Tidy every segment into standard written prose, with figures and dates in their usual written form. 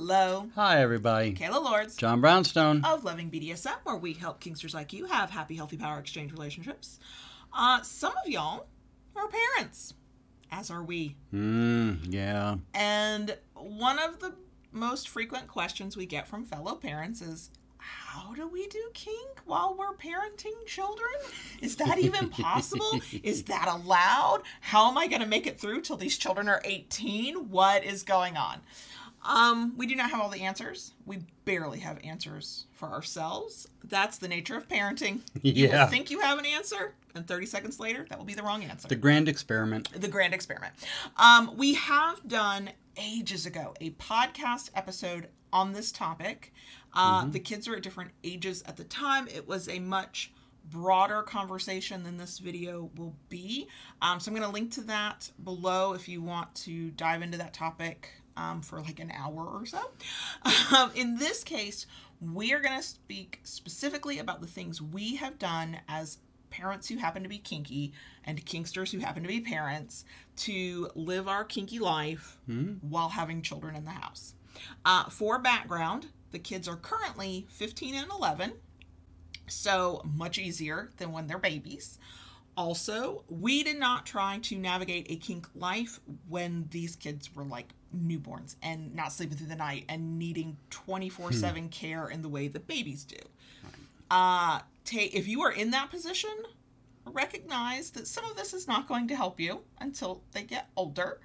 Hello. Hi, everybody. Kayla Lords. John Brownstone. Of Loving BDSM, where we help Kinksters like you have happy, healthy power exchange relationships. Some of y'all are parents, as are we. Yeah. And one of the most frequent questions we get from fellow parents is, how do we do kink while we're parenting children? Is that even possible? Is that allowed? How am I going to make it through till these children are 18? What is going on? We do not have all the answers. We barely have answers for ourselves. That's the nature of parenting. You will think you have an answer, and 30 seconds later, that will be the wrong answer. The grand experiment. The grand experiment. We have done, ages ago, a podcast episode on this topic. The kids were at different ages at the time. It was a much broader conversation than this video will be. So I'm going to link to that below if you want to dive into that topic for like an hour or so. In this case, we're going to speak specifically about the things we have done as parents who happen to be kinky and kinksters who happen to be parents to live our kinky life while having children in the house. For background, the kids are currently 15 and 11, so much easier than when they're babies. Also, we did not try to navigate a kink life when these kids were like newborns and not sleeping through the night and needing 24/7 care in the way that babies do. If you are in that position, recognize that some of this is not going to help you until they get older.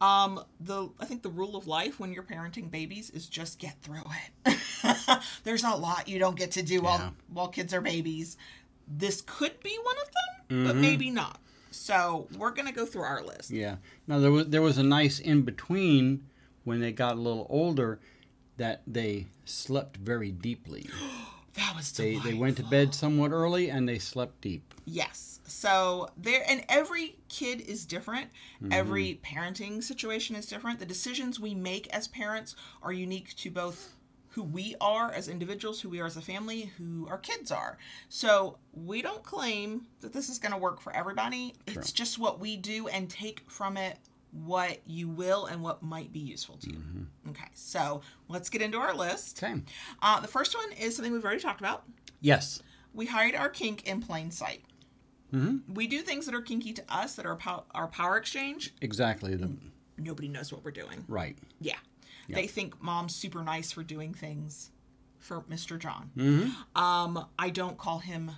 I think the rule of life when you're parenting babies is just get through it. There's a lot you don't get to do while kids are babies. This could be one of them, but maybe not. So we're going to go through our list. Yeah. Now, there was a nice in-between when they got a little older that they slept very deeply. That was delightful. They went to bed somewhat early and they slept deep. Yes. So and every kid is different. Every parenting situation is different. The decisions we make as parents are unique to both who we are as individuals, who we are as a family, who our kids are. So we don't claim that this is going to work for everybody. True. It's just what we do, and take from it what you will and what might be useful to you. Okay, so let's get into our list. Okay. The first one is something we've already talked about. Yes. We hide our kink in plain sight. We do things that are kinky to us, that are our power exchange. Exactly. Nobody knows what we're doing. Right. Yeah. Yep. They think mom's super nice for doing things for Mr. John. I don't call him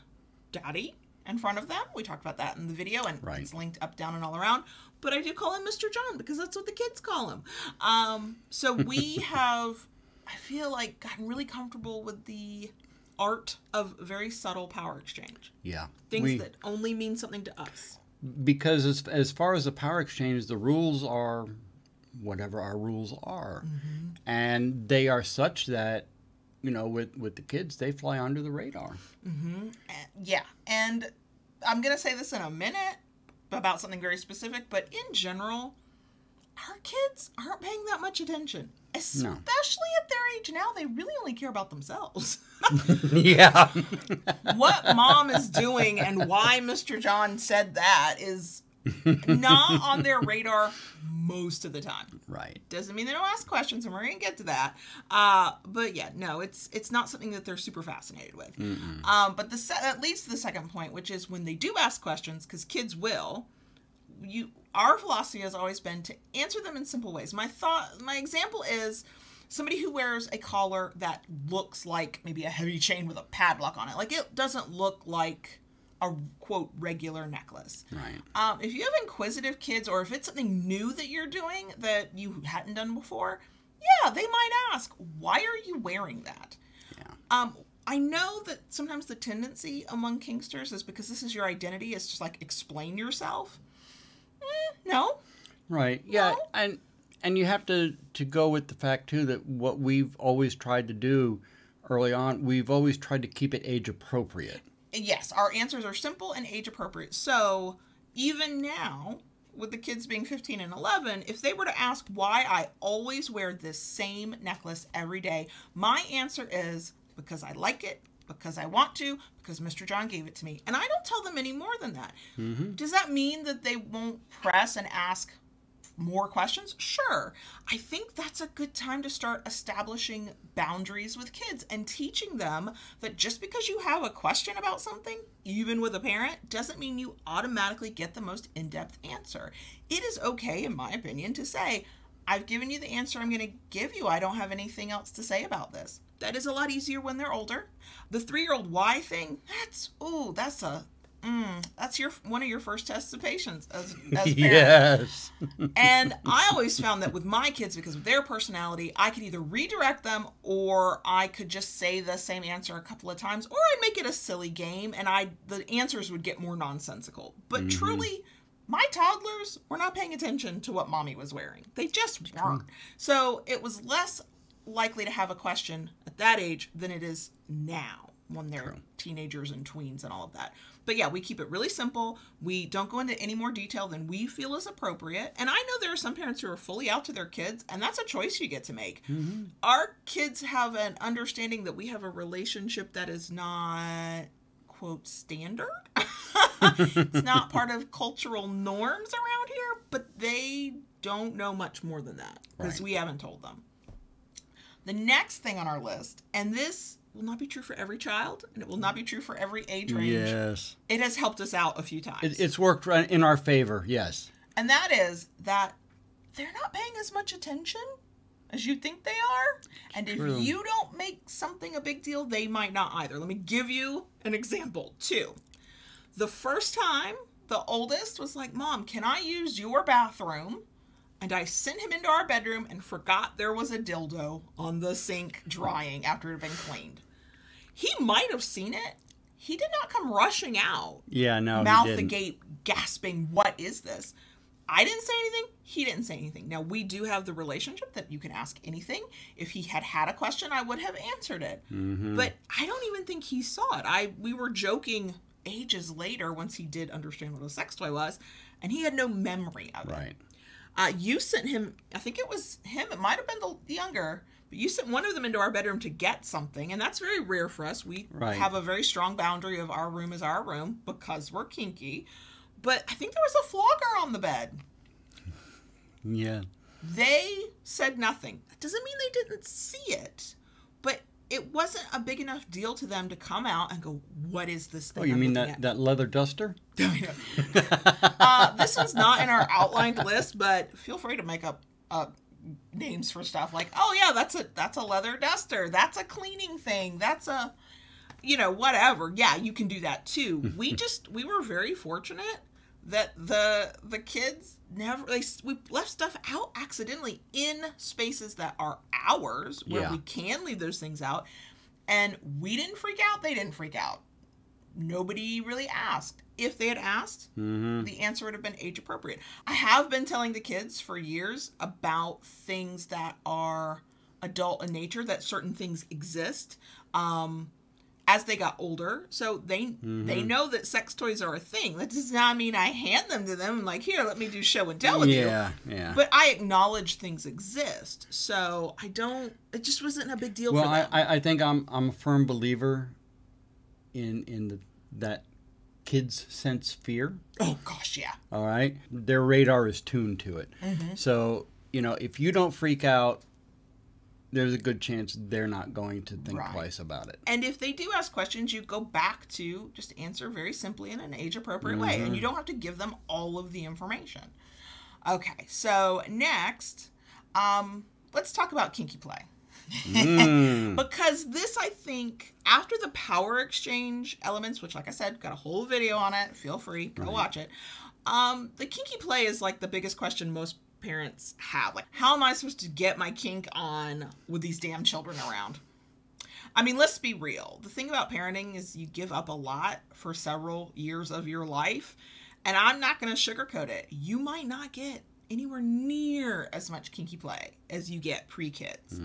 daddy in front of them. We talked about that in the video, and it's linked up, down, and all around. But I do call him Mr. John because that's what the kids call him. So we have, I feel like, gotten really comfortable with the art of very subtle power exchange. Yeah. Things that only mean something to us. Because as far as the power exchange, the rules are whatever our rules are. And they are such that, you know, with the kids, they fly under the radar. Yeah. And I'm going to say this in a minute about something very specific, but in general, our kids aren't paying that much attention. Especially at their age now, they really only care about themselves. Yeah. What mom is doing and why Mr. John said that is not on their radar most of the time. Right. Doesn't mean they don't ask questions, and we're going to get to that. But yeah, no, it's not something that they're super fascinated with. But that leads to the second point, which is when they do ask questions, because kids will, our philosophy has always been to answer them in simple ways. My example is somebody who wears a collar that looks like maybe a heavy chain with a padlock on it. Like, it doesn't look like a, quote, regular necklace. Right. If you have inquisitive kids, or if it's something new that you're doing that you hadn't done before, yeah, they might ask, why are you wearing that? Yeah. I know that sometimes the tendency among kinksters is, because this is your identity, is just like, explain yourself. No. Right. Yeah. No. And you have to go with the fact, too, that what we've always tried to do early on, we've always tried to keep it age appropriate. Yes, our answers are simple and age appropriate. So even now, with the kids being 15 and 11, if they were to ask why I always wear this same necklace every day, my answer is because I like it, because I want to, because Mr. John gave it to me. And I don't tell them any more than that. Does that mean that they won't press and ask more questions? Sure. I think that's a good time to start establishing boundaries with kids and teaching them that just because you have a question about something, even with a parent, doesn't mean you automatically get the most in-depth answer. It is okay, in my opinion, to say, I've given you the answer I'm going to give you. I don't have anything else to say about this. That is a lot easier when they're older. The 3-year-old why thing, that's one of your first tests of patience as parents. Yes. And I always found that with my kids, because of their personality, I could either redirect them or I could just say the same answer a couple of times, or I'd make it a silly game and the answers would get more nonsensical. But truly, my toddlers were not paying attention to what mommy was wearing. They just weren't. So it was less likely to have a question at that age than it is now when they're teenagers and tweens and all of that. But yeah, we keep it really simple. We don't go into any more detail than we feel is appropriate. And I know there are some parents who are fully out to their kids, and that's a choice you get to make. Our kids have an understanding that we have a relationship that is not, quote, standard. It's not part of cultural norms around here, but they don't know much more than that because we haven't told them. The next thing on our list, and this will not be true for every child, and it will not be true for every age range. Yes. It has helped us out a few times. It's worked in our favor, yes. And that is that they're not paying as much attention as you think they are. And if you don't make something a big deal, they might not either. Let me give you an example, too. The first time, the oldest was like, Mom, can I use your bathroom? And I sent him into our bedroom and forgot there was a dildo on the sink drying after it had been cleaned. He might have seen it. He did not come rushing out. Yeah, no, mouth he didn't. agape, gasping, what is this? I didn't say anything. He didn't say anything. Now, we do have the relationship that you can ask anything. If he had a question, I would have answered it. But I don't even think he saw it. We were joking ages later once he did understand what a sex toy was, and he had no memory of it. Right. You sent him, I think it was him, it might have been the younger, but you sent one of them into our bedroom to get something, and that's very rare for us. We have a very strong boundary of our room is our room because we're kinky. But I think there was a flogger on the bed. Yeah. They said nothing. That doesn't mean they didn't see it, but it wasn't a big enough deal to them to come out and go, what is this thing? Oh, you mean that leather duster? This one's not in our outlined list, but feel free to make up names for stuff like, oh yeah, that's a leather duster. That's a cleaning thing. That's a, whatever. Yeah, you can do that too. We were very fortunate that the kids we left stuff out accidentally in spaces that are ours where we can leave those things out, and we didn't freak out. They didn't freak out. Nobody really asked. If they had asked, the answer would have been age appropriate. I have been telling the kids for years about things that are adult in nature, that certain things exist. As they got older, so they know that sex toys are a thing. That does not mean I hand them to them and like, here, let me do show and tell with you. Yeah. But I acknowledge things exist, so it just wasn't a big deal for them. Well, I think I'm a firm believer in that kids sense fear. Oh gosh, yeah. All right, their radar is tuned to it. So if you don't freak out, there's a good chance they're not going to think twice about it. And if they do ask questions, you go back to just answer very simply in an age-appropriate way. And you don't have to give them all of the information. Okay, so next, let's talk about kinky play. Because this, I think, after the power exchange elements, which, like I said, got a whole video on it. Feel free. Go watch it. The kinky play is like the biggest question most parents have. Like, how am I supposed to get my kink on with these damn children around? I mean, let's be real. The thing about parenting is you give up a lot for several years of your life, and I'm not going to sugarcoat it. You might not get anywhere near as much kinky play as you get pre-kids.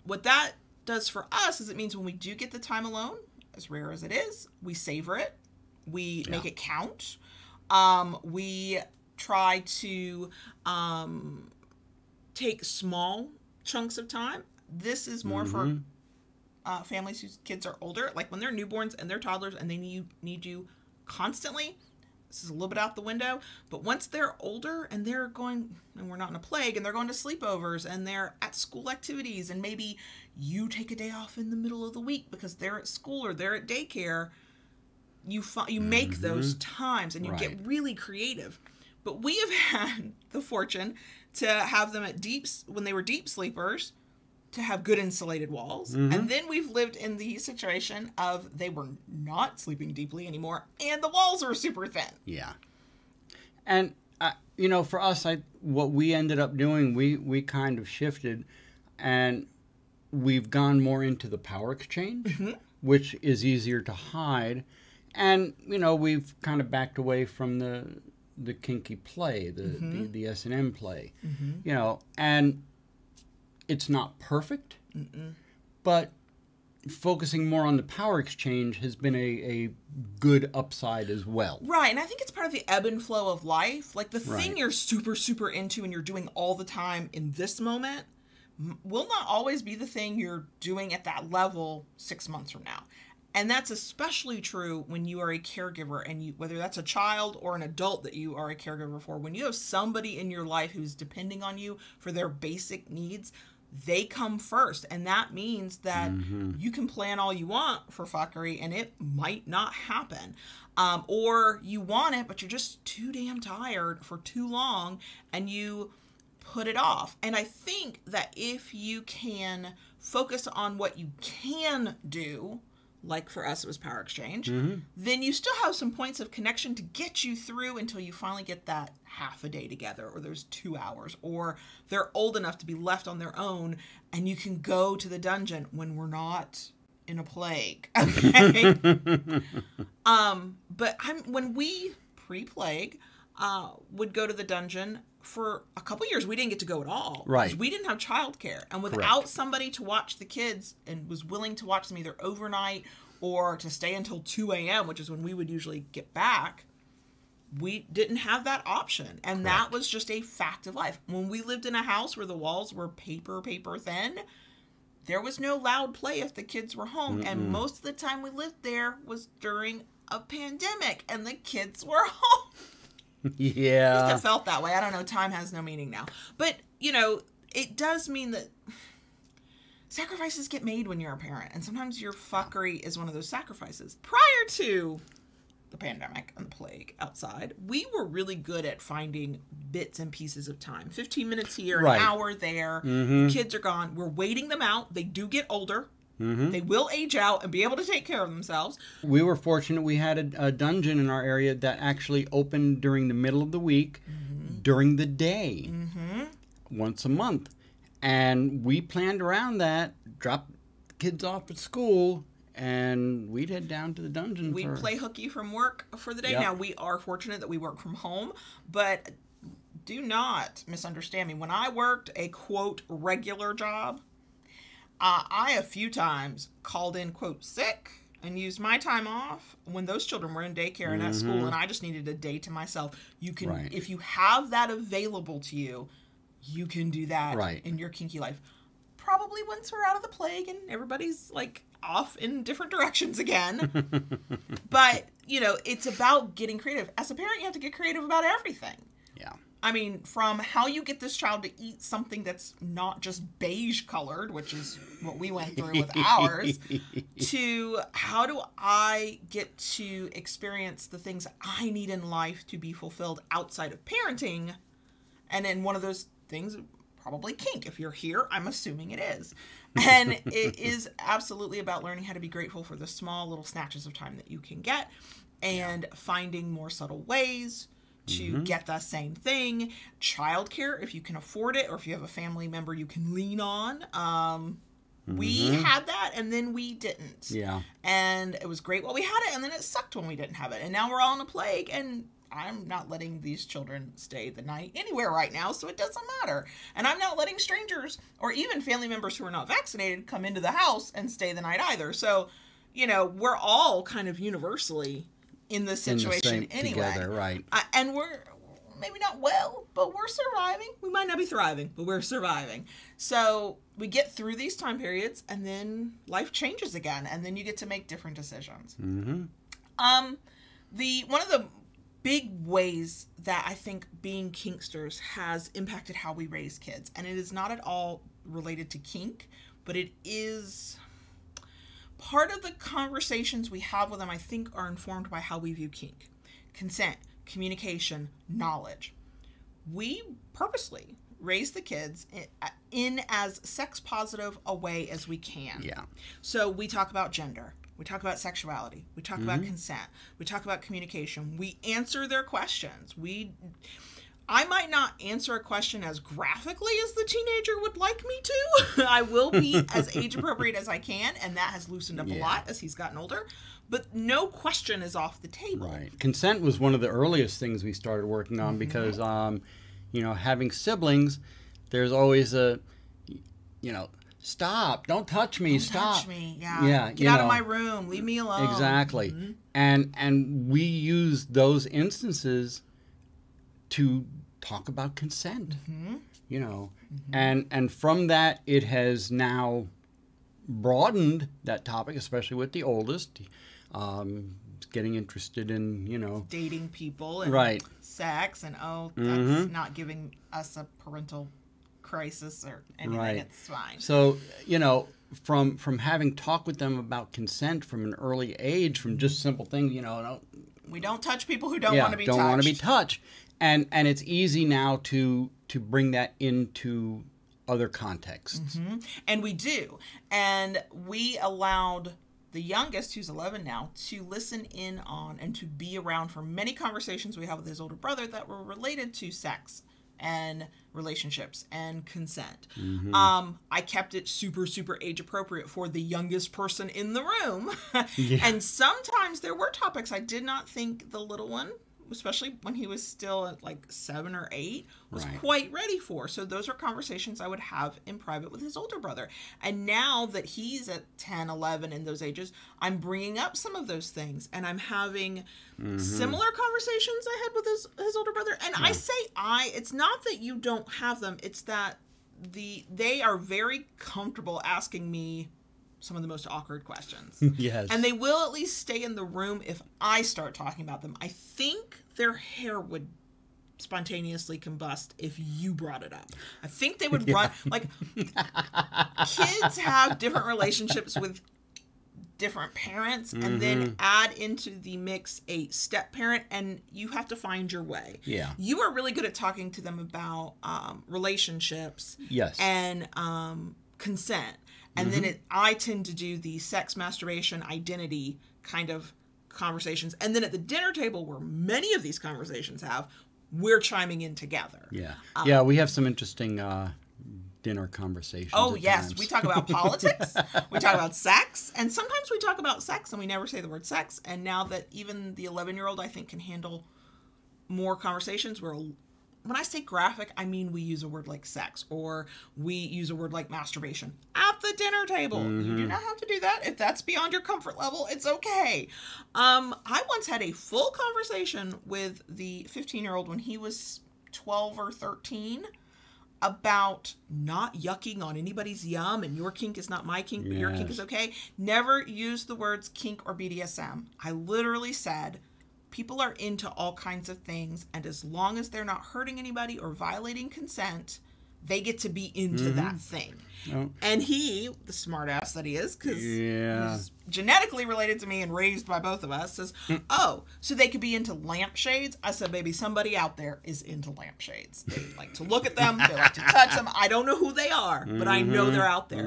What that does for us is it means when we do get the time alone, as rare as it is, we savor it. We make it count. We try to take small chunks of time. This is more for families whose kids are older, like when they're newborns and they're toddlers and they need you constantly. this is a little bit out the window. But once they're older and they're going, and we're not in a plague, and they're going to sleepovers and they're at school activities, and maybe you take a day off in the middle of the week because they're at school or they're at daycare, you make those times and you get really creative. But we have had the fortune to have them when they were deep sleepers, to have good insulated walls. And then we've lived in the situation of they were not sleeping deeply anymore and the walls were super thin. Yeah. And, for us, what we ended up doing, we kind of shifted, and we've gone more into the power exchange, which is easier to hide. And, we've kind of backed away from the kinky play, the S&M play, and it's not perfect, but focusing more on the power exchange has been a good upside as well. Right, and I think it's part of the ebb and flow of life. Like the thing you're super, super into and you're doing all the time in this moment will not always be the thing you're doing at that level 6 months from now. And that's especially true when you are a caregiver, and whether that's a child or an adult that you are a caregiver for, when you have somebody in your life who's depending on you for their basic needs, they come first. And that means that you can plan all you want for fuckery and it might not happen. Or you want it, but you're just too damn tired for too long and you put it off. And I think that if you can focus on what you can do, like for us it was power exchange, then you still have some points of connection to get you through until you finally get that half a day together, or there's 2 hours, or they're old enough to be left on their own and you can go to the dungeon when we're not in a plague. Okay. But when we pre-plague would go to the dungeon, for a couple years, we didn't get to go at all. Right. Because we didn't have childcare. And without somebody to watch the kids and was willing to watch them either overnight or to stay until 2 a.m., which is when we would usually get back, we didn't have that option. And that was just a fact of life. When we lived in a house where the walls were paper thin, there was no loud play if the kids were home. And most of the time we lived there was during a pandemic and the kids were home. Yeah. At least it felt that way. I don't know. Time has no meaning now. But, it does mean that sacrifices get made when you're a parent. And sometimes your fuckery is one of those sacrifices. Prior to the pandemic and the plague outside, we were really good at finding bits and pieces of time. 15 minutes here, an hour there. The kids are gone. We're waiting them out. They do get older. They will age out and be able to take care of themselves. We were fortunate we had a dungeon in our area that actually opened during the middle of the week, during the day, once a month. And we planned around that, dropped kids off at school, and we'd head down to the dungeon. We'd play hooky from work for the day. Now, we are fortunate that we work from home, but do not misunderstand me. When I worked a, quote, regular job, I a few times called in, quote, sick and used my time off when those children were in daycare and at school, and I just needed a day to myself. You can, if you have that available to you, you can do that in your kinky life. Probably once we're out of the plague and everybody's like off in different directions again. But, it's about getting creative. As a parent, you have to get creative about everything. Yeah. I mean, from how you get this child to eat something that's not just beige colored, which is what we went through with ours, to how do I get to experience the things I need in life to be fulfilled outside of parenting. And then one of those things, probably kink. If you're here, I'm assuming it is. And it is absolutely about learning how to be grateful for the small little snatches of time that you can get and finding more subtle ways to get the same thing. Childcare, if you can afford it, or if you have a family member you can lean on. We had that, and then we didn't. Yeah. And it was great while we had it, and then it sucked when we didn't have it. And now we're all in a plague, and I'm not letting these children stay the night anywhere right now, so it doesn't matter. And I'm not letting strangers, or even family members who are not vaccinated, come into the house and stay the night either. So, we're all kind of universally in this situation anyway. Together, right. And we're maybe not well, but we're surviving. We might not be thriving, but we're surviving. So we get through these time periods, and then life changes again, and then you get to make different decisions. One of the big ways that I think being Kinksters has impacted how we raise kids. And it is not at all related to kink, but it is part of the conversations we have with them, I think, are informed by how we view kink. Consent, communication, knowledge. We purposely raise the kids in as sex positive a way as we can. Yeah. So we talk about gender. We talk about sexuality. We talk about consent. We talk about communication. We answer their questions. I might not answer a question as graphically as the teenager would like me to. I will be as age appropriate as I can, and that has loosened up a lot as he's gotten older. But no question is off the table. Right. Consent was one of the earliest things we started working on because, you know, having siblings, there's always a, you know, stop, don't touch me, stop. Touch me, yeah. Get out of my room, leave me alone. Exactly. And we use those instances to talk about consent, you know. And from that, it has now broadened that topic, especially with the oldest, getting interested in, you know, dating people and sex, and that's not giving us a parental crisis or anything. It's fine. So, you know, from having talked with them about consent from an early age, from just simple things, you know, we don't touch people who don't want to be touched. Don't want to be touched. And it's easy now to bring that into other contexts. And we do. And we allowed the youngest, who's 11 now, to listen in on and to be around for many conversations we have with his older brother that were related to sex and relationships and consent. I kept it super, super age appropriate for the youngest person in the room. And sometimes there were topics I did not think the little one, especially when he was still at like 7 or 8, was quite ready for. So those are conversations I would have in private with his older brother. And now that he's at 10, 11 in those ages, I'm bringing up some of those things, and I'm having similar conversations I had with his older brother. And I say it's not that you don't have them, it's that they are very comfortable asking me some of the most awkward questions. Yes. And they will at least stay in the room if I start talking about them. I think their hair would spontaneously combust if you brought it up. I think they would run. Like, kids have different relationships with different parents, and then add into the mix a step parent, and you have to find your way. Yeah. You are really good at talking to them about relationships. Yes. And consent. And then I tend to do the sex, masturbation, identity kind of conversations. And then at the dinner table, where many of these conversations we're chiming in together. Yeah. We have some interesting dinner conversations. Oh, yes. We talk about politics. We talk about sex. And sometimes we talk about sex and we never say the word sex. And now that even the 11-year-old, I think, can handle more conversations, when I say graphic, I mean we use a word like sex, or we use a word like masturbation at the dinner table. You do not have to do that. If that's beyond your comfort level, it's okay. I once had a full conversation with the 15-year-old when he was 12 or 13 about not yucking on anybody's yum, and your kink is not my kink, but your kink is okay. Never use the words kink or BDSM. I literally said, people are into all kinds of things, and as long as they're not hurting anybody or violating consent, they get to be into that thing. Oh. And he, the smartass that he is, because he's genetically related to me and raised by both of us, says, oh, so they could be into lampshades? I said, baby, somebody out there is into lampshades. They like to look at them. They like to touch them. I don't know who they are, but I know they're out there.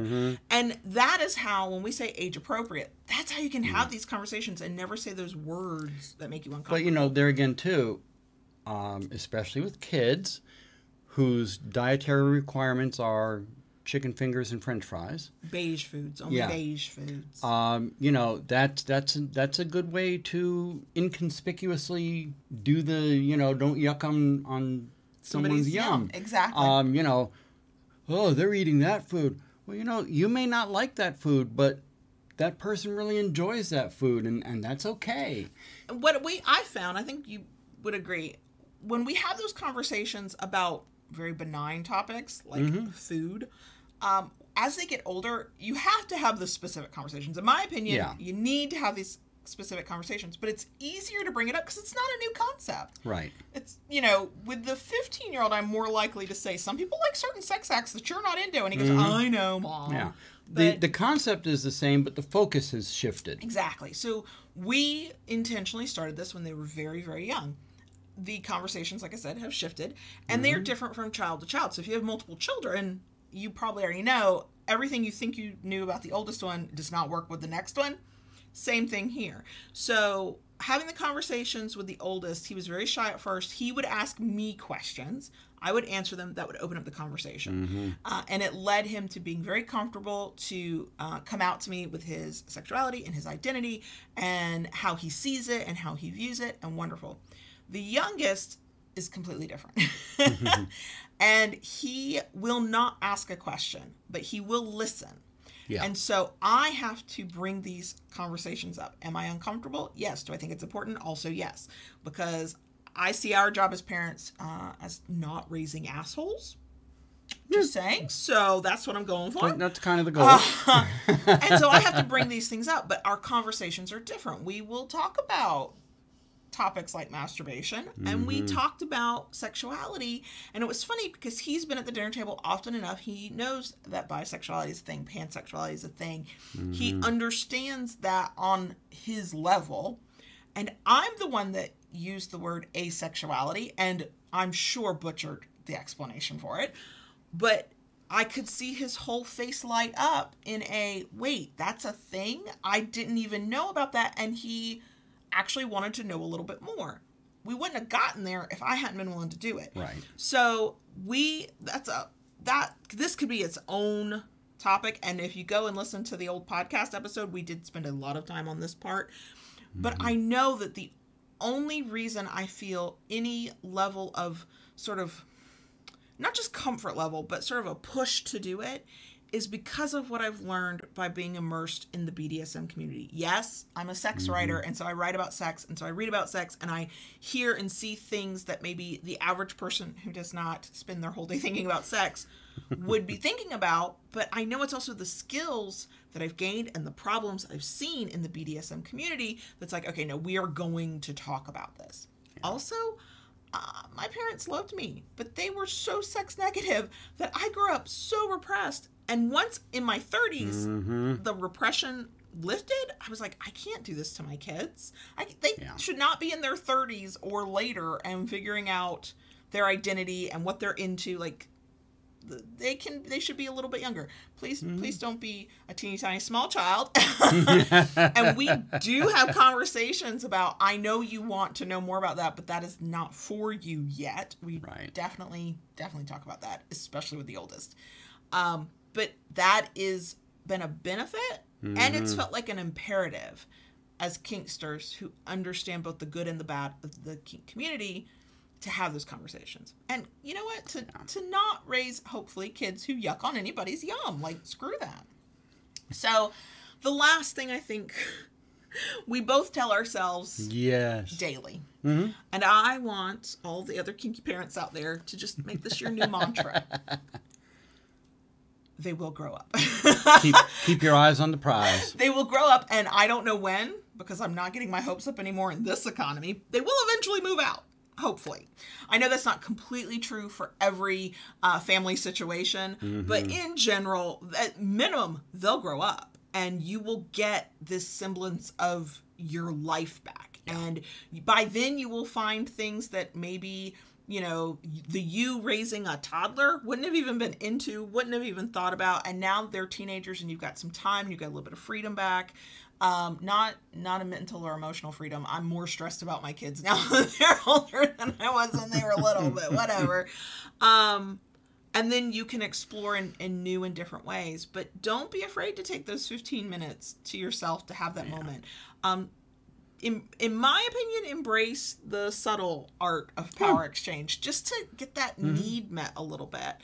And that is how, when we say age appropriate, that's how you can have these conversations and never say those words that make you uncomfortable. But, you know, there again, too, especially with kids whose dietary requirements are chicken fingers and French fries, beige foods, only beige foods. You know, that's a good way to inconspicuously do the, you know, don't yuck on someone's yum. Exactly. You know, oh, they're eating that food. Well, you know, you may not like that food, but that person really enjoys that food, and that's okay. What I found, I think you would agree, when we have those conversations about very benign topics like food, as they get older, you have to have the specific conversations. In my opinion, you need to have these specific conversations, but it's easier to bring it up because it's not a new concept. Right. It's, with the 15-year-old, I'm more likely to say, some people like certain sex acts that you're not into. And he goes, I know, Mom. Yeah. But The concept is the same, but the focus has shifted. exactly. So we intentionally started this when they were very, very young. The conversations, like I said, have shifted, and they're different from child to child. So if you have multiple children, you probably already know everything you think you knew about the oldest one does not work with the next one. Same thing here. So having the conversations with the oldest, he was very shy at first. He would ask me questions. I would answer them. That would open up the conversation. And it led him to being very comfortable to come out to me with his sexuality and his identity and how he sees it and how he views it, and wonderful. The youngest is completely different. And he will not ask a question, but he will listen. Yeah. And so I have to bring these conversations up. Am I uncomfortable? Yes. Do I think it's important? Also, yes. Because I see our job as parents as not raising assholes. Just saying. So that's what I'm going for. That's kind of the goal. And so I have to bring these things up, but our conversations are different. We will talk about topics like masturbation, and we talked about sexuality, and it was funny because he's been at the dinner table often enough. He knows that bisexuality is a thing, pansexuality is a thing. He understands that on his level, and I'm the one that used the word asexuality, and I'm sure butchered the explanation for it, but I could see his whole face light up in a, wait, that's a thing? I didn't even know about that, and he actually wanted to know a little bit more. We wouldn't have gotten there if I hadn't been willing to do it. Right. So this could be its own topic. And if you go and listen to the old podcast episode, we did spend a lot of time on this part. But I know that the only reason I feel any level of sort of, not just comfort level, but sort of a push to do it is because of what I've learned by being immersed in the BDSM community. Yes, I'm a sex writer, and so I write about sex, and so I read about sex, and I hear and see things that maybe the average person who does not spend their whole day thinking about sex would be thinking about, but I know it's also the skills that I've gained and the problems I've seen in the BDSM community that's like, okay, no, we are going to talk about this. Yeah. Also, my parents loved me, but they were so sex negative that I grew up so repressed. And once in my 30s, the repression lifted, I was like, I can't do this to my kids. They should not be in their 30s or later and figuring out their identity and what they're into. Like, they should be a little bit younger. Please don't be a teeny tiny small child. And we do have conversations about, I know you want to know more about that, but that is not for you yet. We definitely talk about that, especially with the oldest. But that is been a benefit, and it's felt like an imperative as Kinksters who understand both the good and the bad of the kink community to have those conversations. And you know what? To not raise, hopefully, kids who yuck on anybody's yum. Like, screw that. So the last thing I think we both tell ourselves daily, and I want all the other kinky parents out there to just make this your new mantra. They will grow up. keep your eyes on the prize. They will grow up, and I don't know when, because I'm not getting my hopes up anymore in this economy. They will eventually move out, hopefully. I know that's not completely true for every family situation, but in general, at minimum, they'll grow up, and you will get this semblance of your life back. Yeah. And by then, you will find things that maybe, you know, you raising a toddler wouldn't have even been into, wouldn't have even thought about. And now they're teenagers and you've got some time and you've got a little bit of freedom back. Not a mental or emotional freedom. I'm more stressed about my kids now that they're older than I was when they were little, but whatever. And then you can explore in new and different ways, but don't be afraid to take those 15 minutes to yourself to have that moment. In my opinion, embrace the subtle art of power exchange just to get that need met a little bit.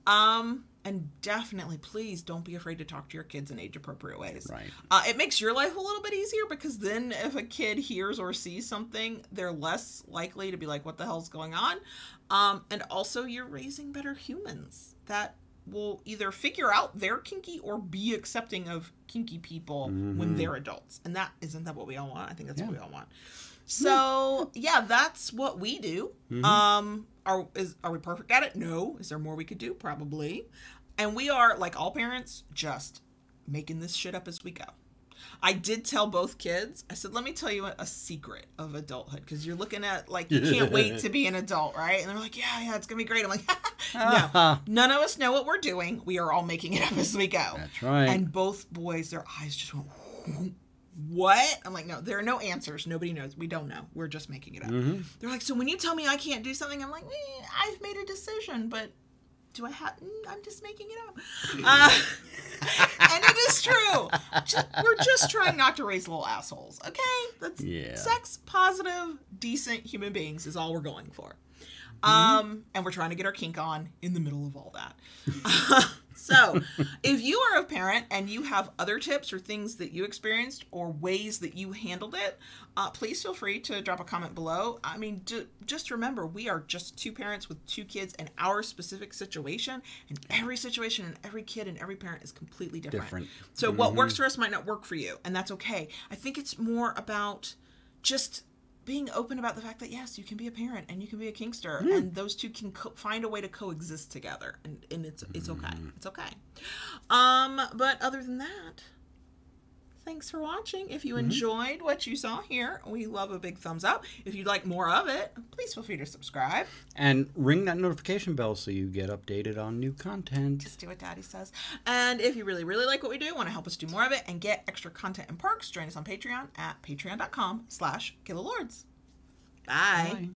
And definitely, please don't be afraid to talk to your kids in age-appropriate ways. Right. It makes your life a little bit easier because then if a kid hears or sees something, they're less likely to be like, what the hell's going on? And also, you're raising better humans that will either figure out they're kinky or be accepting of kinky people when they're adults. And isn't that what we all want? I think that's what we all want. So yeah, that's what we do. Are we perfect at it? No. Is there more we could do? Probably. And we are, like all parents, just making this shit up as we go. I did tell both kids, I said, let me tell you a secret of adulthood, because you're looking at, like, you can't wait to be an adult, right? And they're like, yeah, it's going to be great. I'm like, no, none of us know what we're doing. We are all making it up as we go. That's right. And both boys, their eyes just went, what? I'm like, no, there are no answers. Nobody knows. We don't know. We're just making it up. They're like, so when you tell me I can't do something, I'm like, I've made a decision, but do I have? I'm just making it up. And it is true. We're just trying not to raise little assholes, okay? That's sex positive, decent human beings is all we're going for. And we're trying to get our kink on in the middle of all that. So, if you are a parent and you have other tips or things that you experienced or ways that you handled it, please feel free to drop a comment below. I mean, just remember, we are just two parents with two kids in our specific situation, and every situation and every kid and every parent is completely different. So what works for us might not work for you, and that's okay. I think it's more about just being open about the fact that, yes, you can be a parent and you can be a kinkster, and those two can find a way to coexist together, and it's okay. It's okay. But other than that, thanks for watching. If you enjoyed what you saw here, we love a big thumbs up. If you'd like more of it, please feel free to subscribe. And ring that notification bell so you get updated on new content. Just do what Daddy says. And if you really, really like what we do, want to help us do more of it and get extra content and perks, join us on Patreon at patreon.com/KillaLords. Bye.